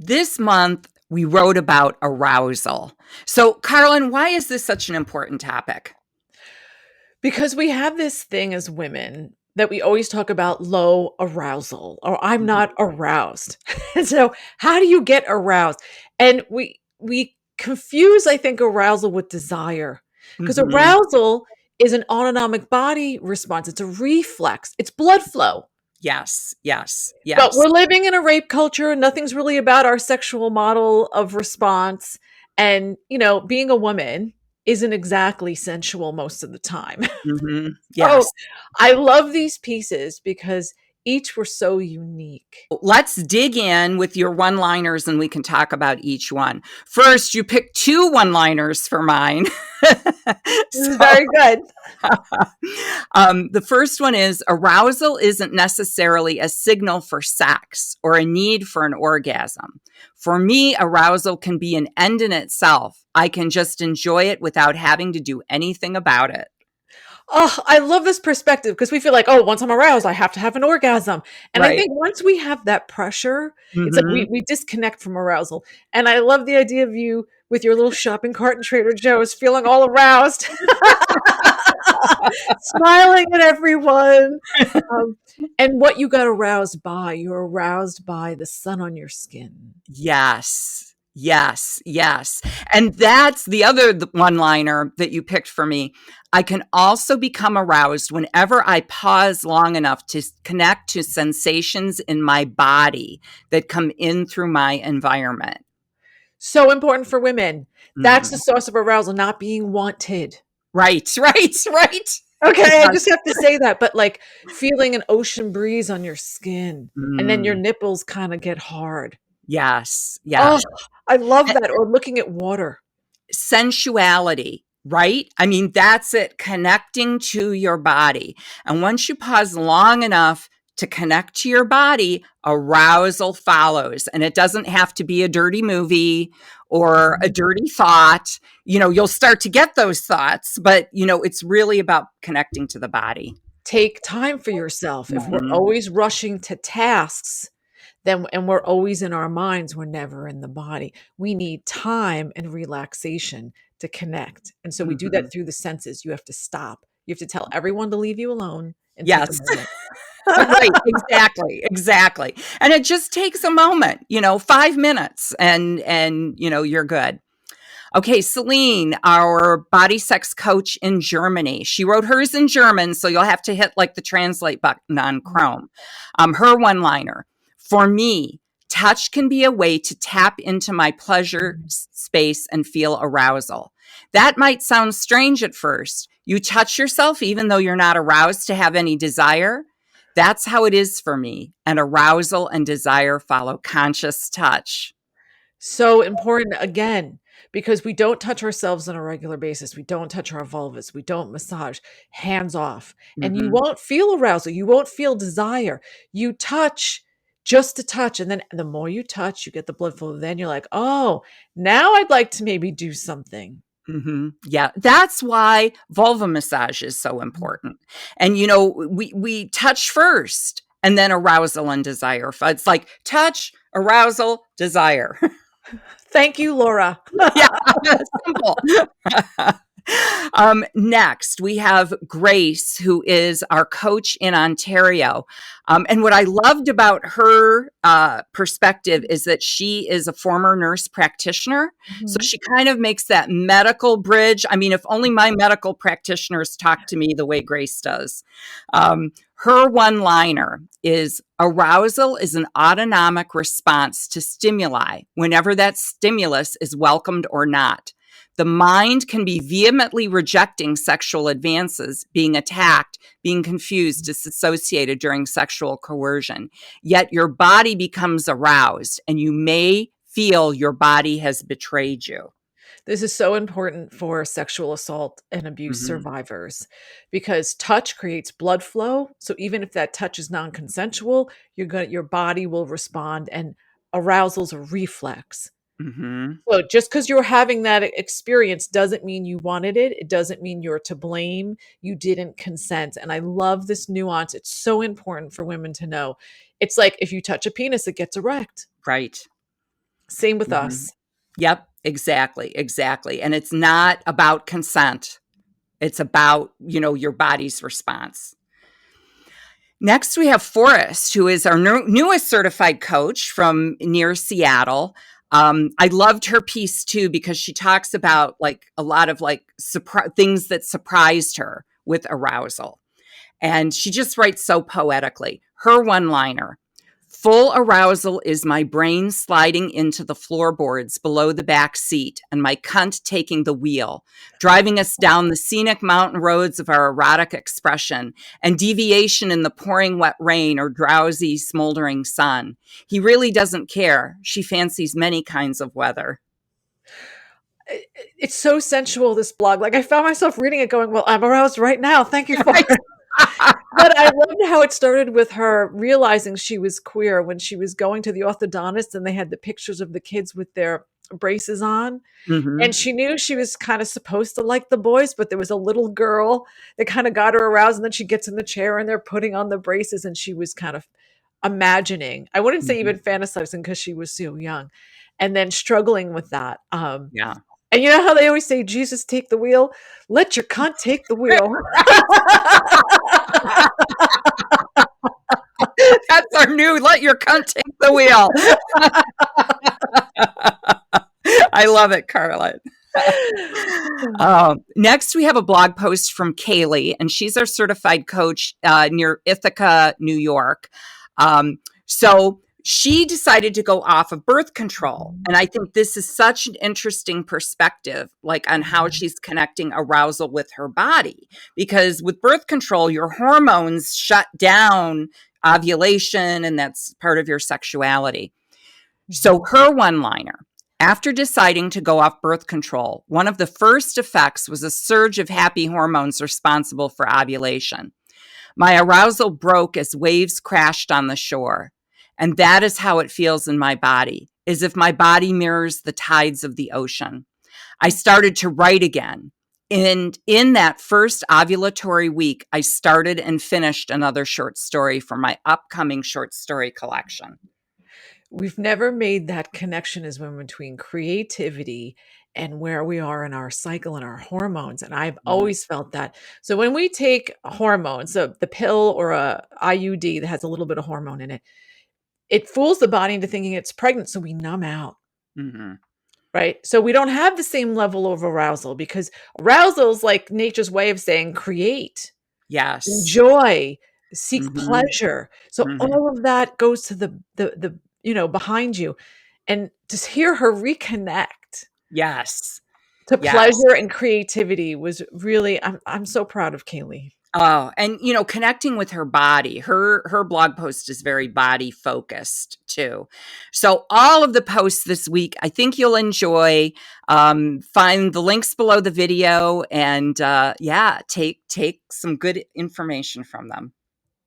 This month, we wrote about arousal. So, Carlin, why is this such an important topic? Because we have this thing as women that we always talk about low arousal or I'm not aroused. And so how do you get aroused? And we confuse, I think, arousal with desire. Because Mm-hmm. arousal is an autonomic body response. It's a reflex. It's blood flow. Yes, yes, But yes. we're living in a rape culture. Nothing's really about our sexual model of response. And, being a woman isn't exactly sensual most of the time. Mm-hmm. Oh, Yes. I love these pieces because each were so unique. Let's dig in with your one liners and we can talk about each one. First, you picked two one liners for mine. This is so, very good. the first one is arousal isn't necessarily a signal for sex or a need for an orgasm. For me, arousal can be an end in itself. I can just enjoy it without having to do anything about it. Oh, I love this perspective because we feel like, oh, once I'm aroused, I have to have an orgasm. And I Right. think once we have that pressure, it's like we, Mm-hmm. we disconnect from arousal. And I love the idea of you with your little shopping cart in Trader Joe's feeling all aroused, smiling at everyone. Um, and what you got aroused by, you're aroused by the sun on your skin. Yes. Yes. Yes. And that's the other one liner that you picked for me. I can also become aroused whenever I pause long enough to connect to sensations in my body that come in through my environment. So important for women. That's the Mhm. source of arousal, not being wanted. Right. Right. Right. Okay, I Yes. just have to say that, but like feeling an ocean breeze on your skin and then your Mm. nipples kind of get hard. Yes. Oh, Yes. I love that. Or looking at water. Sensuality, right? I mean, that's it, connecting to your body. And once you pause long enough to connect to your body, arousal follows. And it doesn't have to be a dirty movie or a dirty thought. You'll start to get those thoughts, but, it's really about connecting to the body. Take time for yourself. If we're Mm-hmm. always rushing to tasks, then and we're always in our minds, we're never in the body. We need time and relaxation to connect. And so we do Mm-hmm. that through the senses. You have to stop. You have to tell everyone to leave you alone and take a Yes. moment. Right, exactly, exactly. And it just takes a moment, 5 minutes and you're good. Okay, Celine, our body sex coach in Germany. She wrote hers in German, so you'll have to hit like the translate button on Chrome. Her one-liner. For me, touch can be a way to tap into my pleasure space and feel arousal. That might sound strange at first. You touch yourself even though you're not aroused to have any desire. That's how it is for me. And arousal and desire follow conscious touch. So important again, because we don't touch ourselves on a regular basis. We don't touch our vulvas. We don't massage, hands off. And you Mm-hmm. won't feel arousal. You won't feel desire. You touch just to touch. And then the more you touch, you get the blood flow. Then you're like, oh, now I'd like to maybe do something. Mm-hmm. Yeah, that's why vulva massage is so important. And we touch first, and then arousal and desire. It's like touch, arousal, desire. Thank you, Laura. Yeah, simple. Next, we have Grace, who is our coach in Ontario. And what I loved about her perspective is that she is a former nurse practitioner. So Mhm. she kind of makes that medical bridge. I mean, if only my medical practitioners talk to me the way Grace does. Her one liner is arousal is an autonomic response to stimuli, whenever that stimulus is welcomed or not. The mind can be vehemently rejecting sexual advances, being attacked, being confused, disassociated during sexual coercion. Yet your body becomes aroused, and you may feel your body has betrayed you. This is so important for sexual assault and abuse Mm-hmm. survivors because touch creates blood flow. So even if that touch is non-consensual, your body will respond and arousal's a reflex. Mm-hmm. So just because you're having that experience doesn't mean you wanted it. It doesn't mean you're to blame. You didn't consent. And I love this nuance. It's so important for women to know. It's like if you touch a penis, it gets erect. Right. Same with Mhm. us. Yep, exactly, exactly. And it's not about consent. It's about, your body's response. Next, we have Forrest, who is our newest certified coach from near Seattle. I loved her piece too because she talks about like a lot of like things that surprised her with arousal. And she just writes so poetically. Her one liner: full arousal is my brain sliding into the floorboards below the back seat and my cunt taking the wheel, driving us down the scenic mountain roads of our erotic expression and deviation in the pouring wet rain or drowsy smoldering sun. He really doesn't care. She fancies many kinds of weather. It's so sensual, this blog. Like, I found myself reading it going, well, I'm aroused right now. Thank you for it. But I loved how it started with her realizing she was queer when she was going to the orthodontist and they had the pictures of the kids with their braces on. And Mm-hmm. she knew she was kind of supposed to like the boys, but there was a little girl that kind of got her aroused. And then she gets in the chair and they're putting on the braces and she was kind of imagining, I wouldn't say Mm-hmm. even fantasizing because she was so young, and then struggling with that. Yeah. And you know how they always say, Jesus, take the wheel? Let your cunt take the wheel. That's our new let your cunt take the wheel. I love it, Carlin. Next, we have a blog post from Kaylee, and she's our certified coach near Ithaca, New York. So she decided to go off of birth control. And I think this is such an interesting perspective, like on how she's connecting arousal with her body. Because with birth control, your hormones shut down ovulation, and that's part of your sexuality. So her one liner: after deciding to go off birth control, one of the first effects was a surge of happy hormones responsible for ovulation. My arousal broke as waves crashed on the shore. And that is how it feels in my body, as if my body mirrors the tides of the ocean. I started to write again. And in that first ovulatory week, I started and finished another short story for my upcoming short story collection. We've never made that connection as women between creativity and where we are in our cycle and our hormones. And I've always felt that. So when we take hormones, so the pill or a IUD that has a little bit of hormone in it, it fools the body into thinking it's pregnant. So we numb out. Mm-hmm. Right. So we don't have the same level of arousal because arousal is like nature's way of saying create, Yes. enjoy, seek Mm-hmm. pleasure. So Mm-hmm. all of that goes to the behind you. And to hear her reconnect Yes. to Yes. pleasure and creativity was really, I'm so proud of Kaylee. Oh, and connecting with her body. Her blog post is very body focused too. So all of the posts this week, I think you'll enjoy. Find the links below the video, and yeah, take some good information from them.